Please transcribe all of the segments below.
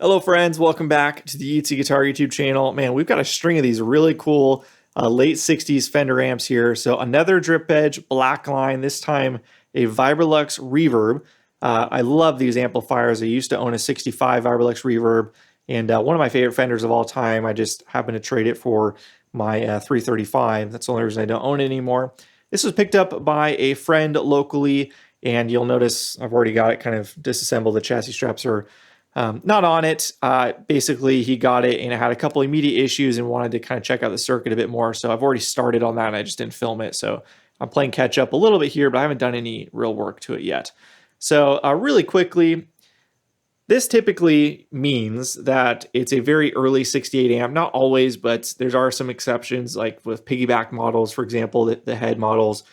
Hello friends, welcome back to the ET Guitar YouTube channel. Man, we've got a string of these really cool late 60s Fender amps here. So another drip edge black line, this time a Vibrolux Reverb. I love these amplifiers. I used to own a 65 Vibrolux Reverb and one of my favorite Fenders of all time. I just happened to trade it for my 335. That's the only reason I don't own it anymore. This was picked up by a friend locally, and you'll notice I've already got it kind of disassembled. The chassis straps are not on it. Basically, he got it and it had a couple immediate issues and wanted to kind of check out the circuit a bit more. So I've already started on that and I just didn't film it. So I'm playing catch up a little bit here, but I haven't done any real work to it yet. So really quickly, this typically means that it's a very early 68 amp. Not always, but there are some exceptions, like with piggyback models, for example, the head models.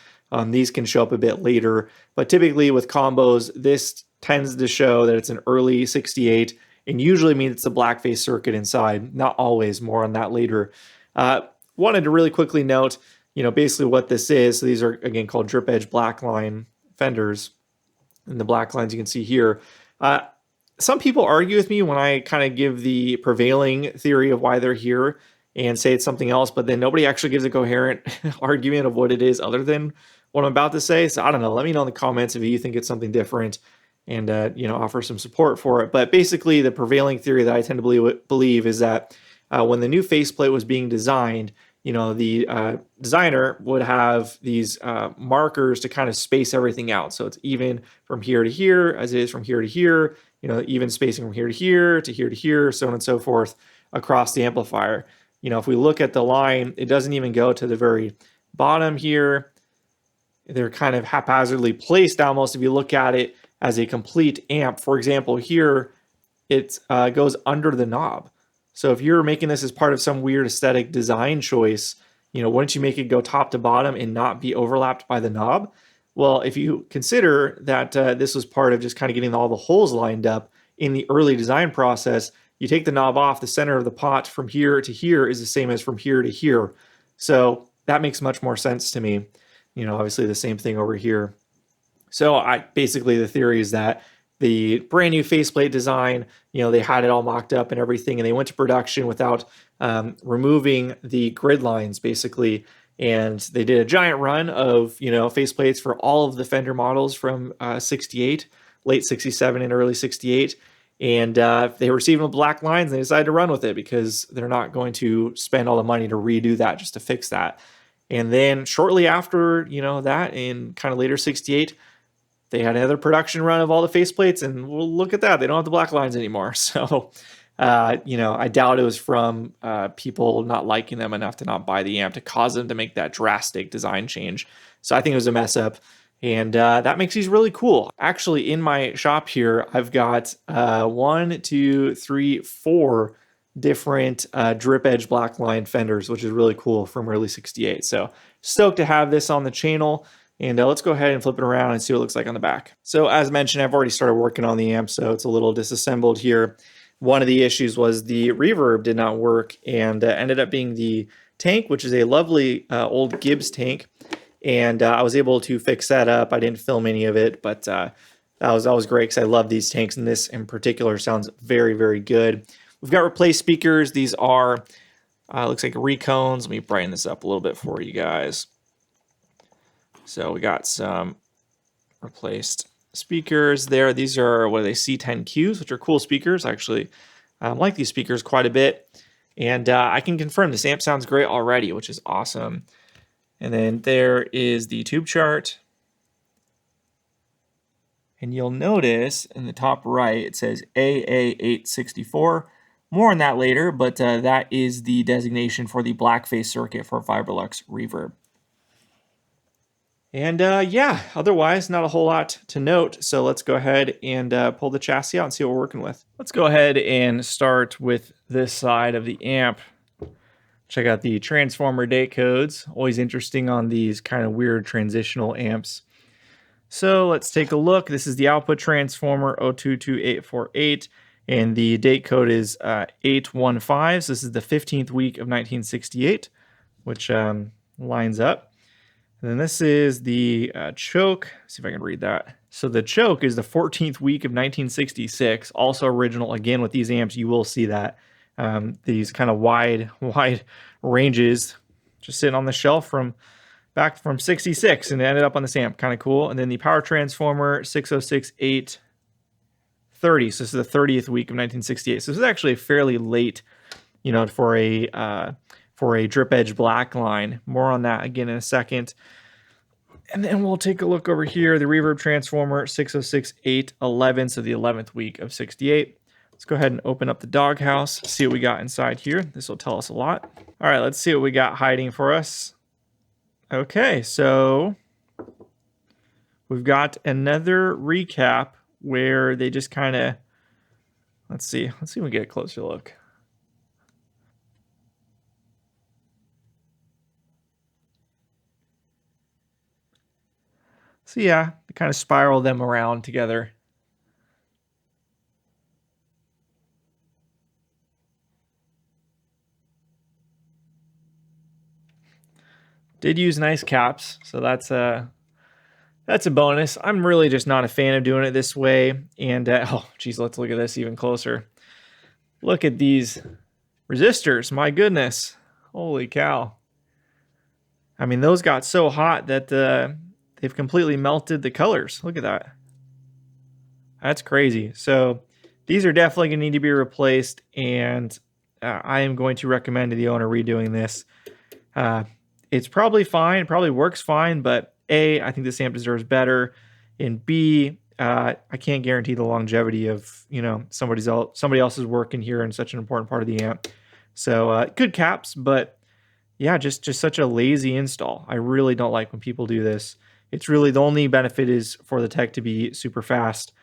These can show up a bit later, but typically with combos, this tends to show that it's an early 68 and usually means it's a Blackface circuit inside. Not always, more on that later. Wanted to really quickly note, basically what this is. So these are, again, called drip edge black line Fenders. And the black lines you can see here. Some people argue with me when I kind of give the prevailing theory of why they're here and say it's something else, but then nobody actually gives a coherent argument of what it is other than what I'm about to say. So I don't know. Let me know in the comments if you think it's something different and offer some support for it. But basically, the prevailing theory that I tend to believe is that when the new faceplate was being designed, the designer would have these markers to kind of space everything out. So it's even from here to here, as it is from here to here, even spacing from here to here to here to here, so on and so forth across the amplifier. If we look at the line, it doesn't even go to the very bottom here. They're kind of haphazardly placed almost if you look at it as a complete amp. For example, here it goes under the knob. So if you're making this as part of some weird aesthetic design choice, wouldn't you make it go top to bottom and not be overlapped by the knob? Well, if you consider that this was part of just kind of getting all the holes lined up in the early design process, you take the knob off, the center of the pot from here to here is the same as from here to here. So that makes much more sense to me. Obviously the same thing over here. So basically the theory is that the brand new faceplate design, they had it all mocked up and everything, and they went to production without removing the grid lines, basically. And they did a giant run of, faceplates for all of the Fender models from 68, late 67 and early 68. And they were receiving black lines and they decided to run with it because they're not going to spend all the money to redo that just to fix that. And then shortly after, that in kind of later 68, they had another production run of all the faceplates, and well, look at that. They don't have the black lines anymore. So, I doubt it was from people not liking them enough to not buy the amp to cause them to make that drastic design change. So I think it was a mess up. And that makes these really cool. Actually, in my shop here, I've got 1, 2, 3, 4 different drip edge black line Fenders, which is really cool from early 68. So stoked to have this on the channel. And let's go ahead and flip it around and see what it looks like on the back. So as mentioned, I've already started working on the amp, so it's a little disassembled here. One of the issues was the reverb did not work and ended up being the tank, which is a lovely old Gibbs tank. And I was able to fix that up. I didn't film any of it, but that was great because I love these tanks, and this in particular sounds very, very good. We've got replaced speakers. These are, looks like Recones. Let me brighten this up a little bit for you guys. So we got some replaced speakers there. These are, what are they, C10Qs, which are cool speakers. I actually like these speakers quite a bit. And I can confirm this amp sounds great already, which is awesome. And then there is the tube chart. And you'll notice in the top right, it says AA864. More on that later, but that is the designation for the Blackface circuit for Vibrolux Reverb. And yeah, otherwise not a whole lot to note. So let's go ahead and pull the chassis out and see what we're working with. Let's go ahead and start with this side of the amp. Check out the transformer date codes. Always interesting on these kind of weird transitional amps. So let's take a look. This is the output transformer 022848, and the date code is 815. So this is the 15th week of 1968, which lines up. And then this is the choke. Let's see if I can read that. So the choke is the 14th week of 1966, also original. Again, with these amps, you will see that these kind of wide ranges just sitting on the shelf from back from 66, and it ended up on this amp. Kind of cool. And then the power transformer 606830. So this is the 30th week of 1968. So this is actually fairly late, you know, for a drip edge black line. More on that again in a second. And then we'll take a look over here, the reverb transformer 606811, so the 11th week of 68. Let's go ahead and open up the Doghouse, see what we got inside here. This will tell us a lot. All right, let's see what we got hiding for us. Okay, so we've got another recap where they just kind of, let's see if we get a closer look. So yeah, they kind of spiral them around together. Did use nice caps, so that's a bonus. I'm really just not a fan of doing it this way. And oh geez, let's look at this even closer. Look at these resistors, my goodness. Holy cow. I mean, those got so hot that they've completely melted the colors. Look at that. That's crazy. So these are definitely going to need to be replaced, and I am going to recommend to the owner redoing this. It's probably fine. It probably works fine, but A, I think this amp deserves better, and B, I can't guarantee the longevity of, you know, somebody else's work in here in such an important part of the amp. So good caps, but yeah, just such a lazy install. I really don't like when people do this. It's really the only benefit is for the tech to be super fast.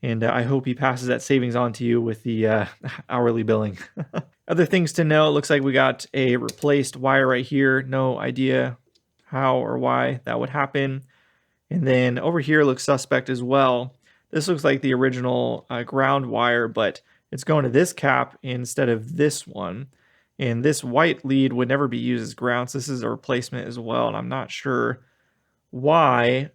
And I hope he passes that savings on to you with the hourly billing. Other things to know, it looks like we got a replaced wire right here. No idea how or why that would happen. And then over here looks suspect as well. This looks like the original ground wire, but it's going to this cap instead of this one. And this white lead would never be used as ground, so this is a replacement as well, and I'm not sure why.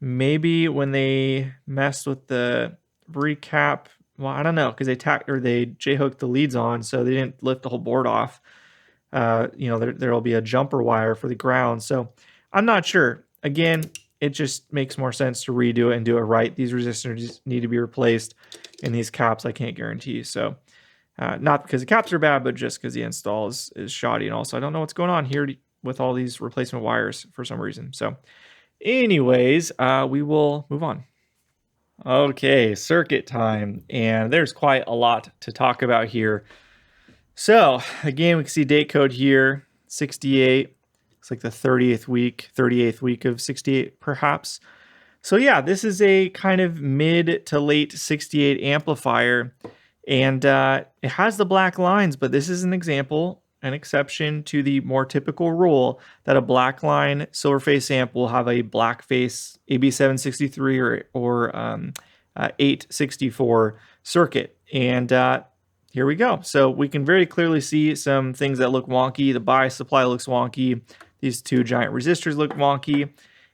Maybe when they messed with the recap, well, I don't know, because they J-hooked the leads on, so they didn't lift the whole board off. You know, there'll be a jumper wire for the ground, so I'm not sure. Again, it just makes more sense to redo it and do it right. These resistors need to be replaced, and these caps I can't guarantee. So not because the caps are bad, but just because the install is shoddy. And also, I don't know what's going on here with all these replacement wires for some reason. So anyways, we will move on. Okay, circuit time. And there's quite a lot to talk about here. So again, we can see date code here, 68. It's like the 38th week of 68 perhaps. So yeah, this is a kind of mid to late 68 amplifier. And it has the black lines, but this is an example, an exception to the more typical rule that a black line Silverface amp will have a Blackface AB763 or 864 circuit. And here we go. So we can very clearly see some things that look wonky. The bias supply looks wonky. These two giant resistors look wonky.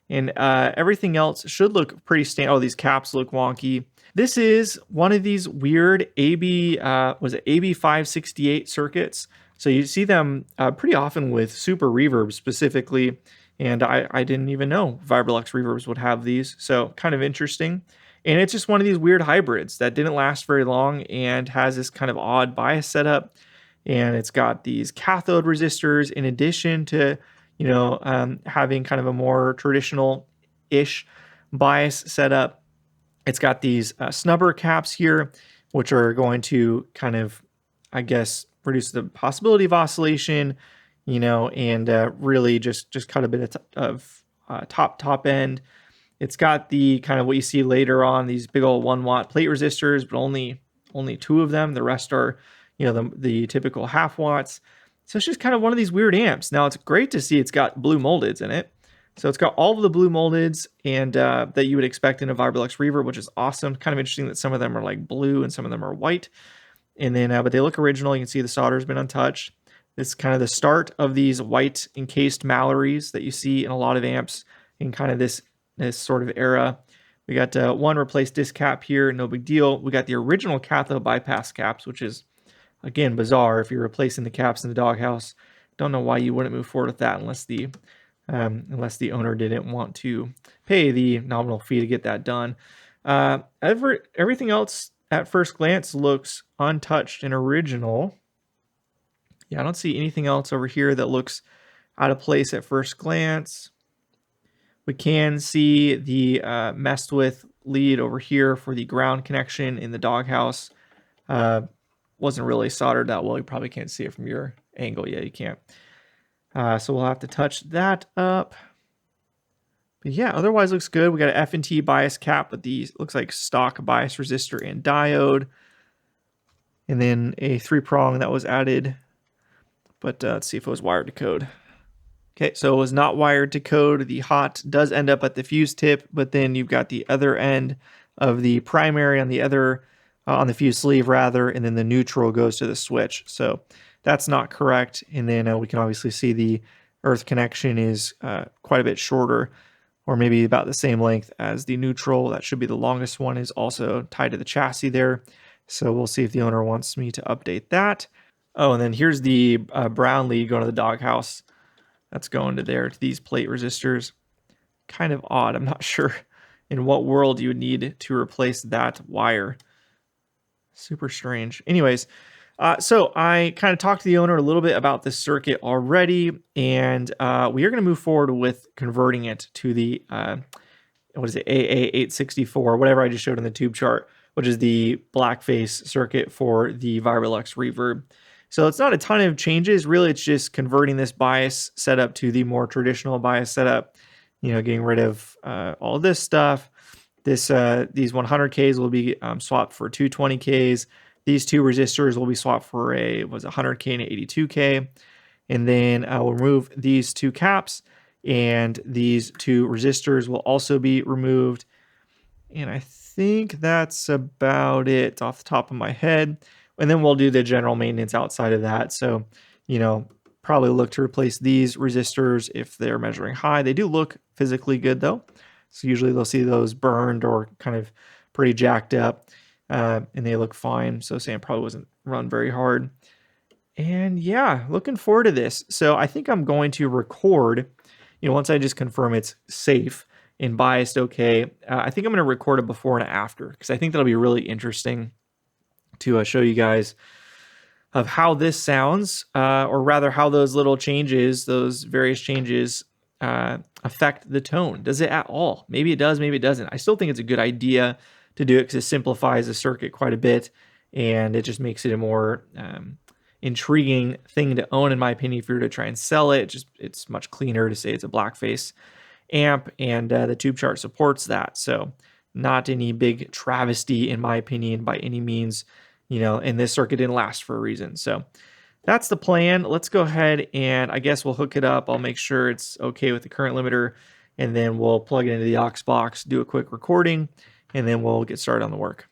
And everything else should look pretty standard. Oh, these caps look wonky. This is one of these weird AB568 circuits. So you see them pretty often with super reverb specifically. And I didn't even know Vibrolux Reverbs would have these. So kind of interesting. And it's just one of these weird hybrids that didn't last very long and has this kind of odd bias setup. And it's got these cathode resistors in addition to, you know, having kind of a more traditional-ish bias setup. It's got these snubber caps here, which are going to kind of, I guess, reduce the possibility of oscillation, you know, and really just cut a bit of top end. It's got the kind of what you see later on, these big old 1 watt plate resistors, but only 2 of them. The rest are, you know, the typical half watts. So it's just kind of one of these weird amps. Now it's great to see it's got blue moldeds in it. So it's got all of the blue moldeds and that you would expect in a Vibrolux Reverb, which is awesome. Kind of interesting that some of them are like blue and some of them are white. And then, but they look original. You can see the solder's been untouched. This is kind of the start of these white encased Mallorys that you see in a lot of amps in kind of this sort of era. We got one replaced disc cap here, no big deal. We got the original cathode bypass caps, which is, again, bizarre if you're replacing the caps in the Doghouse. Don't know why you wouldn't move forward with that unless the owner didn't want to pay the nominal fee to get that done. Everything else at first glance looks untouched and original. Yeah, I don't see anything else over here that looks out of place at first glance. We can see the messed with lead over here for the ground connection in the Doghouse. Wasn't really soldered that well. You probably can't see it from your angle. Yeah, you can't. So we'll have to touch that up. But yeah, otherwise looks good. We got an F&T bias cap with these, looks like stock bias resistor and diode. And then a 3-prong that was added. But let's see if it was wired to code. Okay, so it was not wired to code. The hot does end up at the fuse tip, but then you've got the other end of the primary on the other, on the fuse sleeve rather, and then the neutral goes to the switch. So that's not correct. And then we can obviously see the earth connection is quite a bit shorter, or maybe about the same length as the neutral. That should be the longest one, is also tied to the chassis there. So we'll see if the owner wants me to update that. Oh, and then here's the brown lead going to the Doghouse. That's going to there, to these plate resistors. Kind of odd. I'm not sure in what world you would need to replace that wire. Super strange. Anyways, so I kind of talked to the owner a little bit about this circuit already, and we are going to move forward with converting it to the, what is it, AA864, whatever I just showed in the tube chart, which is the Blackface circuit for the Vibrolux Reverb. So it's not a ton of changes. Really, it's just converting this bias setup to the more traditional bias setup, you know, getting rid of all this stuff. These 100Ks will be swapped for 220Ks. These two resistors will be swapped for a 100K and an 82K. And then we'll remove these two caps, and these two resistors will also be removed. And I think that's about it off the top of my head. And then we'll do the general maintenance outside of that. So, you know, probably look to replace these resistors if they're measuring high. They do look physically good though. So usually they'll see those burned or kind of pretty jacked up, and they look fine. So Sam probably wasn't run very hard. And yeah, looking forward to this. So I think I'm going to record, you know, once I just confirm it's safe and biased okay, I think I'm going to record a before and after, because I think that'll be really interesting to show you guys of how this sounds, or rather how those little changes, those various changes affect the tone. Does it at all? Maybe it does, maybe it doesn't. I still think it's a good idea to do it because it simplifies the circuit quite a bit, and it just makes it a more intriguing thing to own, in my opinion. If you were to try and sell it, it's much cleaner to say it's a Blackface amp, and the tube chart supports that. So not any big travesty, in my opinion, by any means. You know, and this circuit didn't last for a reason. So that's the plan. Let's go ahead and I guess we'll hook it up. I'll make sure it's okay with the current limiter, and then we'll plug it into the aux box, do a quick recording, and then we'll get started on the work.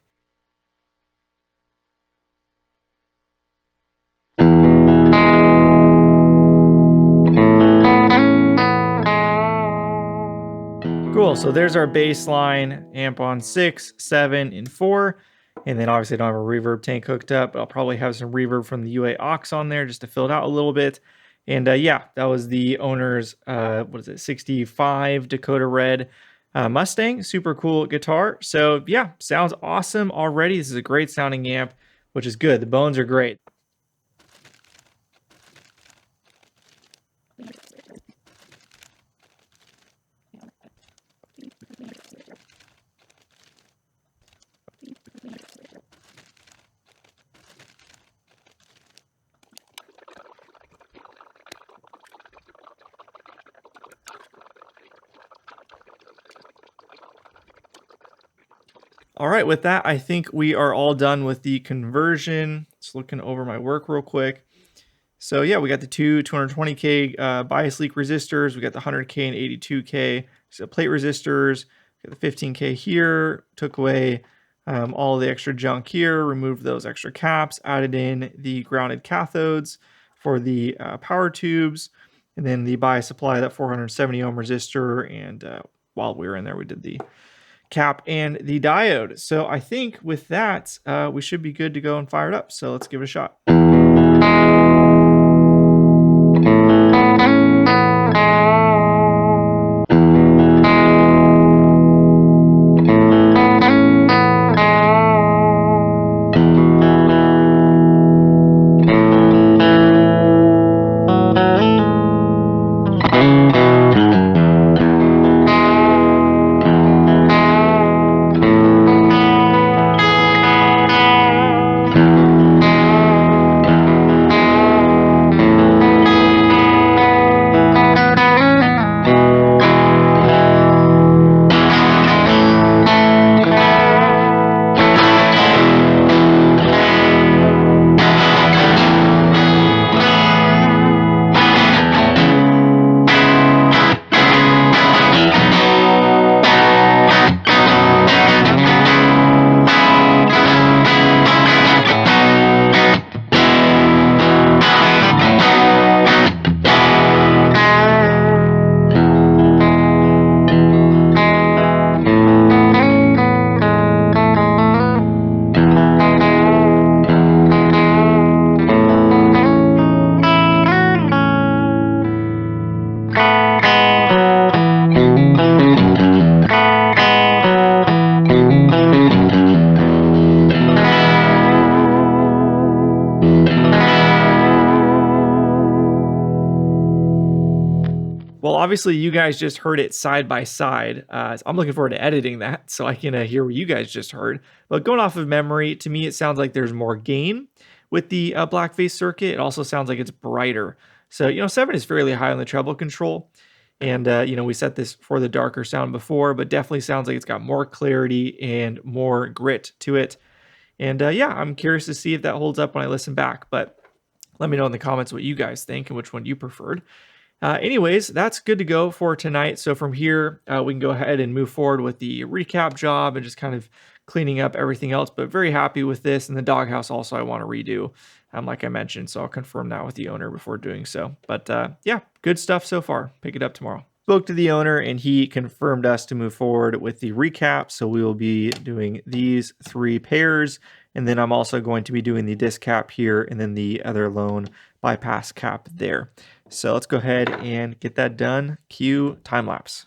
Cool, so there's our baseline amp on 6, 7, and 4. And then obviously I don't have a reverb tank hooked up, but I'll probably have some reverb from the UA aux on there just to fill it out a little bit. And yeah, that was the owner's, 65 Dakota Red Mustang. Super cool guitar. So yeah, sounds awesome already. This is a great sounding amp, which is good. The bones are great. All right, with that, I think we are all done with the conversion. Just looking over my work real quick. So yeah, we got the two 220K bias leak resistors. We got the 100K and 82K so plate resistors. We got the 15K here. Took away all the extra junk here. Removed those extra caps. Added in the grounded cathodes for the power tubes, and then the bias supply, that 470 ohm resistor, and while we were in there, we did the cap and the diode. So I think with that, we should be good to go and fire it up. So let's give it a shot. Well, obviously, you guys just heard it side by side. I'm looking forward to editing that so I can hear what you guys just heard. But going off of memory, to me, it sounds like there's more gain with the Blackface circuit. It also sounds like it's brighter. So, 7 is fairly high on the treble control. And, we set this for the darker sound before, but definitely sounds like it's got more clarity and more grit to it. And, yeah, I'm curious to see if that holds up when I listen back. But let me know in the comments what you guys think and which one you preferred. Anyways, that's good to go for tonight. So from here, we can go ahead and move forward with the recap job and just kind of cleaning up everything else. But very happy with this. And the doghouse also I want to redo, like I mentioned. So I'll confirm that with the owner before doing so. But yeah, good stuff so far. Pick it up tomorrow. Spoke to the owner and he confirmed us to move forward with the recap. So we will be doing these 3 pairs. And then I'm also going to be doing the disc cap here and then the other lone bypass cap there. So let's go ahead and get that done. Cue time lapse.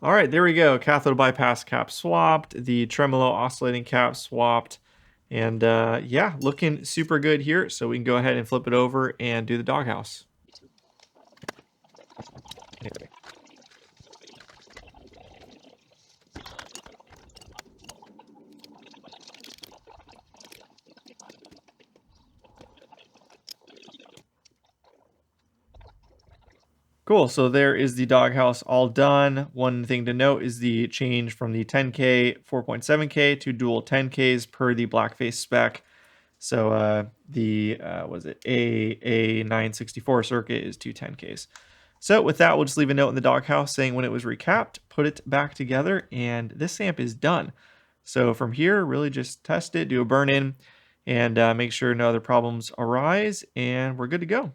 All right, there we go. Cathode bypass cap swapped, the tremolo oscillating cap swapped, and yeah, looking super good here. So we can go ahead and flip it over and do the doghouse. Anyway. Cool, so there is the doghouse all done. One thing to note is the change from the 10K 4.7K to dual 10Ks per the Blackface spec. So the was it A964 circuit is 2 10Ks. So with that, we'll just leave a note in the doghouse saying when it was recapped, put it back together, and this amp is done. So from here, really just test it, do a burn-in, and make sure no other problems arise, and we're good to go.